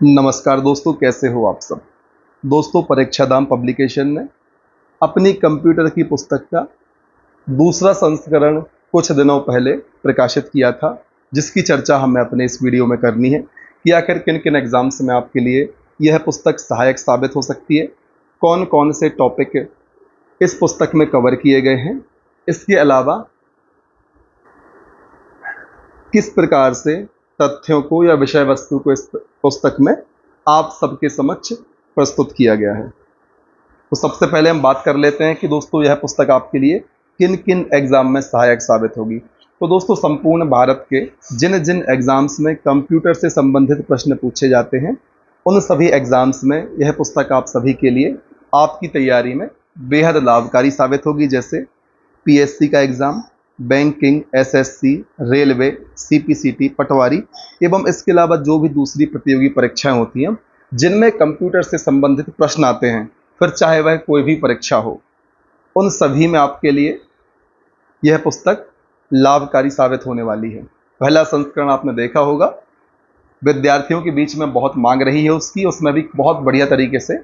नमस्कार दोस्तों, कैसे हो आप सब। दोस्तों, परीक्षाधाम पब्लिकेशन ने अपनी कंप्यूटर की पुस्तक का दूसरा संस्करण कुछ दिनों पहले प्रकाशित किया था, जिसकी चर्चा हमें अपने इस वीडियो में करनी है कि आखिर किन किन एग्जाम्स में आपके लिए यह पुस्तक सहायक साबित हो सकती है, कौन कौन से टॉपिक इस पुस्तक में कवर किए गए हैं, इसके अलावा किस प्रकार से तथ्यों को या विषय वस्तु को इस पुस्तक में आप सबके समक्ष प्रस्तुत किया गया है। तो सबसे पहले हम बात कर लेते हैं कि दोस्तों यह पुस्तक आपके लिए किन किन एग्जाम में सहायक साबित होगी। तो दोस्तों, संपूर्ण भारत के जिन जिन एग्जाम्स में कंप्यूटर से संबंधित प्रश्न पूछे जाते हैं, उन सभी एग्जाम्स में यह पुस्तक आप सभी के लिए आपकी तैयारी में बेहद लाभकारी साबित होगी। जैसे पीएससी का exam, banking, SSC, railway, CPCT, पटवारी एवं इसके अलावा जो भी दूसरी प्रतियोगी परीक्षाएं होती हैं जिनमें कंप्यूटर से संबंधित प्रश्न आते हैं, फिर चाहे वह कोई भी परीक्षा हो, उन सभी में आपके लिए यह पुस्तक लाभकारी साबित होने वाली है। पहला संस्करण आपने देखा होगा, विद्यार्थियों के बीच में बहुत मांग रही है उसमें भी बहुत बढ़िया तरीके से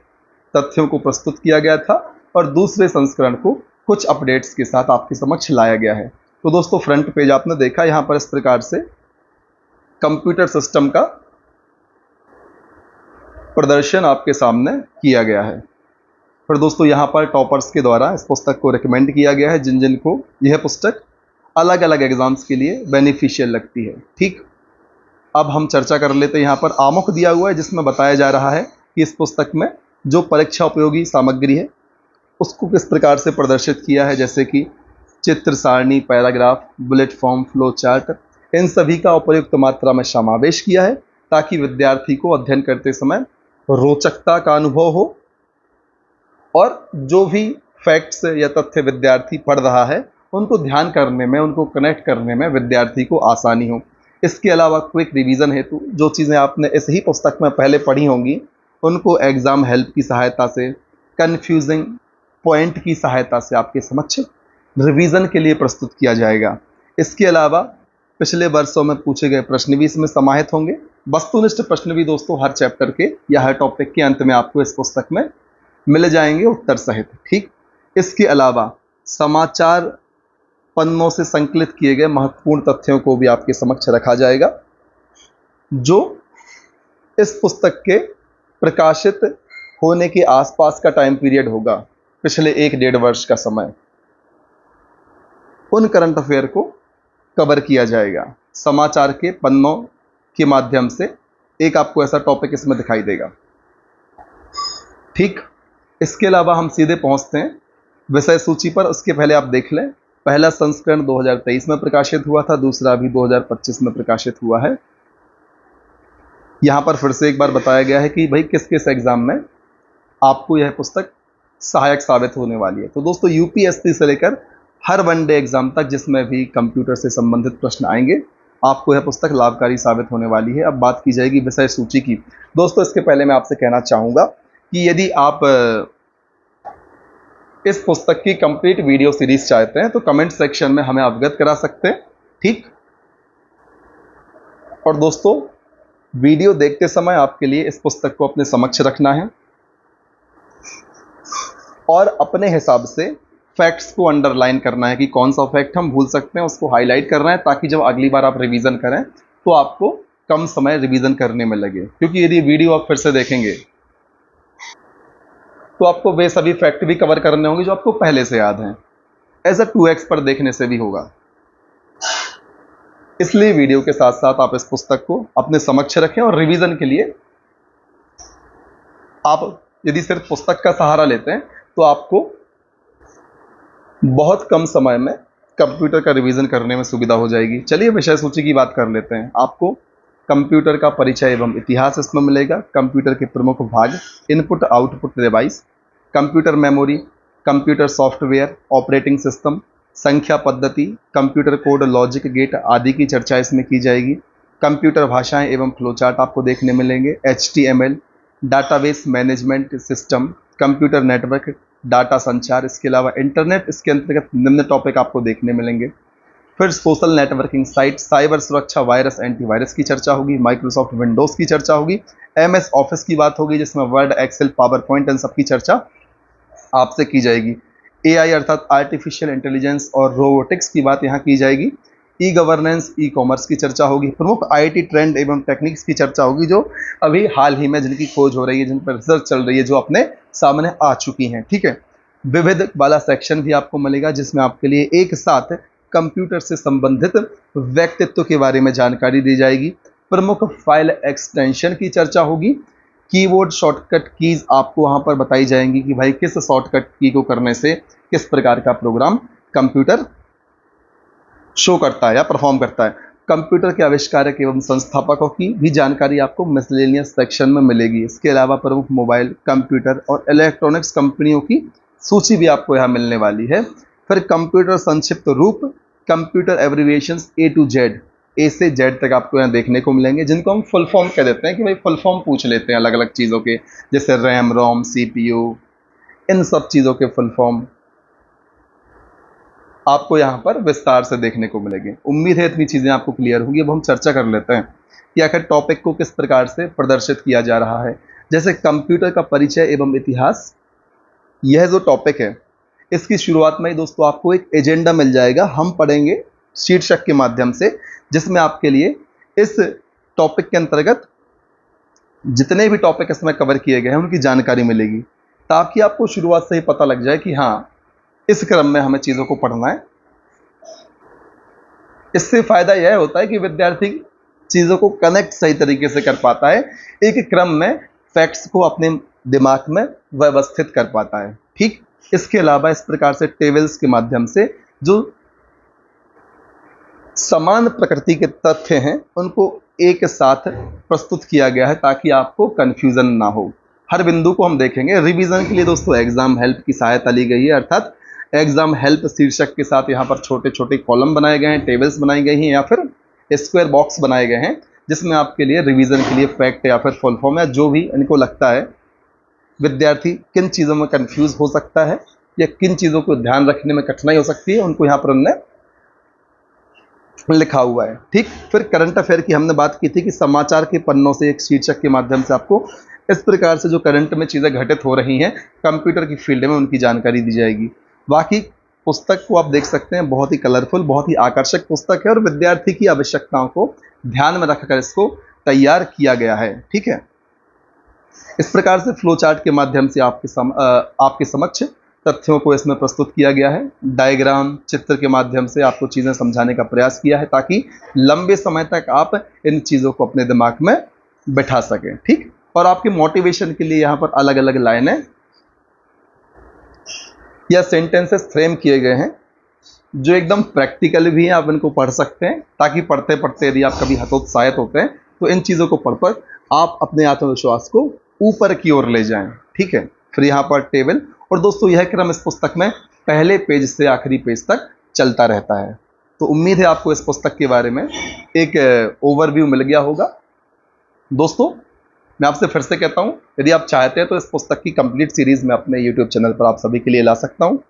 तथ्यों को प्रस्तुत किया गया था और दूसरे संस्करण को कुछ अपडेट्स के साथ आपके समक्ष लाया गया है। तो दोस्तों, फ्रंट पेज आपने देखा, यहाँ पर इस प्रकार से कंप्यूटर सिस्टम का प्रदर्शन आपके सामने किया गया है। फिर दोस्तों, यहाँ पर टॉपर्स के द्वारा इस पुस्तक को रिकमेंड किया गया है, जिन जिन को यह पुस्तक अलग अलग एग्जाम्स के लिए बेनिफिशियल लगती है। ठीक, अब हम चर्चा कर लेते हैं। यहाँ पर आमुख दिया हुआ है जिसमें बताया जा रहा है कि इस पुस्तक में जो परीक्षा उपयोगी सामग्री है उसको किस प्रकार से प्रदर्शित किया है, जैसे कि चित्र सारणी, paragraph, bullet form, flow chart, इन सभी का उपयुक्त मात्रा में समावेश किया है ताकि विद्यार्थी को अध्ययन करते समय रोचकता का अनुभव हो और जो भी फैक्ट्स या तथ्य विद्यार्थी पढ़ रहा है उनको ध्यान करने में, उनको कनेक्ट करने में विद्यार्थी को आसानी हो। इसके अलावा क्विक रिवीजन हेतु जो चीज़ें आपने इस ही पुस्तक में पहले पढ़ी होंगी उनको एग्जाम हेल्प की सहायता से, कन्फ्यूजिंग पॉइंट की सहायता से आपके समक्ष रिवीजन के लिए प्रस्तुत किया जाएगा। इसके अलावा पिछले वर्षों में पूछे गए प्रश्न भी इसमें समाहित होंगे। वस्तुनिष्ठ प्रश्न भी दोस्तों हर चैप्टर के या हर टॉपिक के अंत में आपको इस पुस्तक में मिल जाएंगे उत्तर सहित। ठीक, इसके अलावा समाचार पन्नों से संकलित किए गए महत्वपूर्ण तथ्यों को भी आपके समक्ष रखा जाएगा, जो इस पुस्तक के प्रकाशित होने के आसपास का टाइम पीरियड होगा, पिछले 1-1.5 वर्ष का समय, उन करंट अफेयर को कवर किया जाएगा। समाचार के पन्नों के माध्यम से एक आपको ऐसा टॉपिक इसमें दिखाई देगा। ठीक, इसके अलावा हम सीधे पहुंचते हैं विषय सूची पर। उसके पहले आप देख लें, पहला संस्करण 2023 में प्रकाशित हुआ था, दूसरा अभी 2025 में प्रकाशित हुआ है। यहाँ पर फिर से एक बार बताया गया है कि भाई किस किस एग्जाम में आपको यह पुस्तक सहायक साबित होने वाली है। तो दोस्तों, यूपीएससी से लेकर हर वनडे एग्जाम तक जिसमें भी कंप्यूटर से संबंधित प्रश्न आएंगे, आपको यह पुस्तक लाभकारी साबित होने वाली है। अब बात की जाएगी विषय सूची की। दोस्तों, इसके पहले मैं आपसे कहना चाहूँगा कि यदि आप इस पुस्तक की कंप्लीट वीडियो सीरीज चाहते हैं तो कमेंट सेक्शन में हमें अवगत करा सकते हैं। ठीक, और दोस्तों, वीडियो देखते समय आपके लिए इस पुस्तक को अपने समक्ष रखना है और अपने हिसाब से फैक्ट्स को अंडरलाइन करना है कि कौन सा फैक्ट हम भूल सकते हैं उसको हाईलाइट करना है, ताकि जब अगली बार आप रिवीजन करें तो आपको कम समय रिवीजन करने में लगे। क्योंकि यदि वीडियो आप फिर से देखेंगे तो आपको वे सभी फैक्ट भी कवर करने होंगे जो आपको पहले से याद हैं। एज अ 2x पर देखने से भी होगा। इसलिए वीडियो के साथ साथ आप इस पुस्तक को अपने समक्ष रखें और रिवीजन के लिए आप यदि सिर्फ पुस्तक का सहारा लेते हैं तो आपको बहुत कम समय में कंप्यूटर का रिवीजन करने में सुविधा हो जाएगी। चलिए विषय सूची की बात कर लेते हैं। आपको कंप्यूटर का परिचय एवं इतिहास इसमें मिलेगा, कंप्यूटर के प्रमुख भाग, input output device, computer memory, computer software, operating system, संख्या पद्धति, कंप्यूटर कोड, लॉजिक गेट आदि की चर्चा इसमें की जाएगी। कंप्यूटर भाषाएं एवं फ्लोचार्ट आपको देखने मिलेंगे, HTML, database management system, computer network, data संचार, इसके अलावा इंटरनेट, इसके अंतर्गत निम्न टॉपिक आपको देखने मिलेंगे। फिर सोशल नेटवर्किंग साइट, साइबर सुरक्षा, वायरस, एंटीवायरस की चर्चा होगी, माइक्रोसॉफ्ट विंडोज़ की चर्चा होगी, MS ऑफिस की बात होगी जिसमें वर्ड, एक्सेल, पावर पॉइंट इन सब की चर्चा आपसे की जाएगी। AI अर्थात आर्टिफिशियल इंटेलिजेंस और रोबोटिक्स की बात यहाँ की जाएगी। ई गवर्नेंस, ई कॉमर्स की चर्चा होगी। प्रमुख IT ट्रेंड एवं टेक्निक्स की चर्चा होगी जो अभी हाल ही में जिनकी खोज हो रही है, जिन पर रिसर्च चल रही है, जो अपने सामने आ चुकी हैं। ठीक है, विविध वाला सेक्शन भी आपको मिलेगा जिसमें आपके लिए एक साथ कंप्यूटर से संबंधित व्यक्तित्व के बारे में जानकारी दी जाएगी। प्रमुख फाइल एक्सटेंशन की चर्चा होगी। कीबोर्ड शॉर्टकट कीज आपको वहां पर बताई जाएंगी कि भाई किस शॉर्टकट की को करने से किस प्रकार का प्रोग्राम कंप्यूटर शो करता है या परफॉर्म करता है। कंप्यूटर के आविष्कारक एवं संस्थापकों की भी जानकारी आपको मिसलेनियस सेक्शन में मिलेगी। इसके अलावा प्रमुख मोबाइल, कंप्यूटर और इलेक्ट्रॉनिक्स कंपनियों की सूची भी आपको यहाँ मिलने वाली है। फिर कंप्यूटर संक्षिप्त रूप, computer abbreviations A to Z, A से Z तक आपको यहाँ देखने को मिलेंगे, जिनको हम फुल फॉर्म कह देते हैं कि भाई फुल फॉर्म पूछ लेते हैं अलग अलग चीज़ों के, जैसे रैम, रोम, CPU, इन सब चीज़ों के फुल फॉर्म आपको यहाँ पर विस्तार से देखने को मिलेंगे। उम्मीद है इतनी चीज़ें आपको क्लियर होंगी। अब हम चर्चा कर लेते हैं कि आखिर टॉपिक को किस प्रकार से प्रदर्शित किया जा रहा है। जैसे कंप्यूटर का परिचय एवं इतिहास, यह जो टॉपिक है इसकी शुरुआत में ही दोस्तों आपको एक एजेंडा मिल जाएगा, हम पढ़ेंगे शीर्षक के माध्यम से, जिसमें आपके लिए इस टॉपिक के अंतर्गत जितने भी टॉपिक इसमें कवर किए गए हैं उनकी जानकारी मिलेगी, ताकि आपको शुरुआत से ही पता लग जाए कि हाँ इस क्रम में हमें चीज़ों को पढ़ना है। इससे फायदा यह होता है कि विद्यार्थी चीज़ों को कनेक्ट सही तरीके से कर पाता है, एक क्रम में फैक्ट्स को अपने दिमाग में व्यवस्थित कर पाता है। ठीक, इसके अलावा इस प्रकार से टेबल्स के माध्यम से जो समान प्रकृति के तथ्य हैं उनको एक साथ प्रस्तुत किया गया है ताकि आपको कंफ्यूजन ना हो। हर बिंदु को हम देखेंगे। रिवीजन के लिए दोस्तों एग्जाम हेल्प की सहायता ली गई है, अर्थात एग्जाम हेल्प शीर्षक के साथ यहाँ पर छोटे छोटे कॉलम बनाए गए हैं, टेबल्स बनाई गई हैं या फिर स्क्वायर बॉक्स बनाए गए हैं, जिसमें आपके लिए रिवीजन के लिए फैक्ट या फिर फुल फॉर्म या जो भी इनको लगता है विद्यार्थी किन चीज़ों में कंफ्यूज हो सकता है या किन चीज़ों को ध्यान रखने में कठिनाई हो सकती है, उनको यहाँ पर हमने लिखा हुआ है। ठीक, फिर करंट अफेयर की हमने बात की थी कि समाचार के पन्नों से एक शीर्षक के माध्यम से आपको इस प्रकार से जो करंट में चीज़ें घटित हो रही हैं कंप्यूटर की फील्ड में उनकी जानकारी दी जाएगी। बाकी पुस्तक को आप देख सकते हैं, बहुत ही कलरफुल, बहुत ही आकर्षक पुस्तक है और विद्यार्थी की आवश्यकताओं को ध्यान में रखकर इसको तैयार किया गया है। ठीक है, इस प्रकार से फ्लो चार्ट के माध्यम से आपके समक्ष तथ्यों को इसमें प्रस्तुत किया गया है। डायग्राम, चित्र के माध्यम से आपको चीज़ें समझाने का प्रयास किया है ताकि लंबे समय तक आप इन चीज़ों को अपने दिमाग में बैठा सकें। ठीक, और आपके मोटिवेशन के लिए यहाँ पर अलग अलग लाइनें या सेंटेंसेस फ्रेम किए गए हैं जो एकदम प्रैक्टिकल भी हैं, आप इनको पढ़ सकते हैं ताकि पढ़ते पढ़ते यदि आप कभी हतोत्साहित होते हैं तो इन चीज़ों को पढ़कर आप अपने आत्मविश्वास को ऊपर की ओर ले जाएं। ठीक है, फिर यहाँ पर टेबल, और दोस्तों यह क्रम इस पुस्तक में पहले पेज से आखिरी पेज तक चलता रहता है। तो उम्मीद है आपको इस पुस्तक के बारे में एक ओवरव्यू मिल गया होगा। दोस्तों मैं आपसे फिर से कहता हूँ, यदि आप चाहते हैं तो इस पुस्तक की कंप्लीट सीरीज मैं अपने यूट्यूब चैनल पर आप सभी के लिए ला सकता हूँ।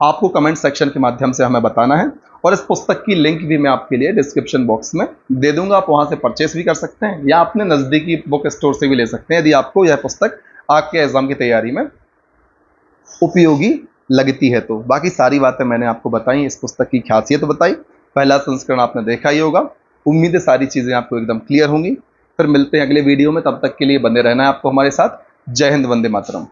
आपको कमेंट सेक्शन के माध्यम से हमें बताना है और इस पुस्तक की लिंक भी मैं आपके लिए डिस्क्रिप्शन बॉक्स में दे दूंगा। आप वहाँ से परचेस भी कर सकते हैं या अपने नज़दीकी बुक स्टोर से भी ले सकते हैं यदि आपको यह पुस्तक आपके एग्जाम की तैयारी में उपयोगी लगती है तो। बाकी सारी बातें मैंने आपको बताई, इस पुस्तक की खासियत बताई, पहला संस्करण आपने देखा ही होगा। उम्मीद है सारी चीज़ें आपको एकदम क्लियर होंगी। फिर मिलते हैं अगले वीडियो में, तब तक के लिए बने रहना है आपको हमारे साथ। जय हिंद, वंदे मातरम।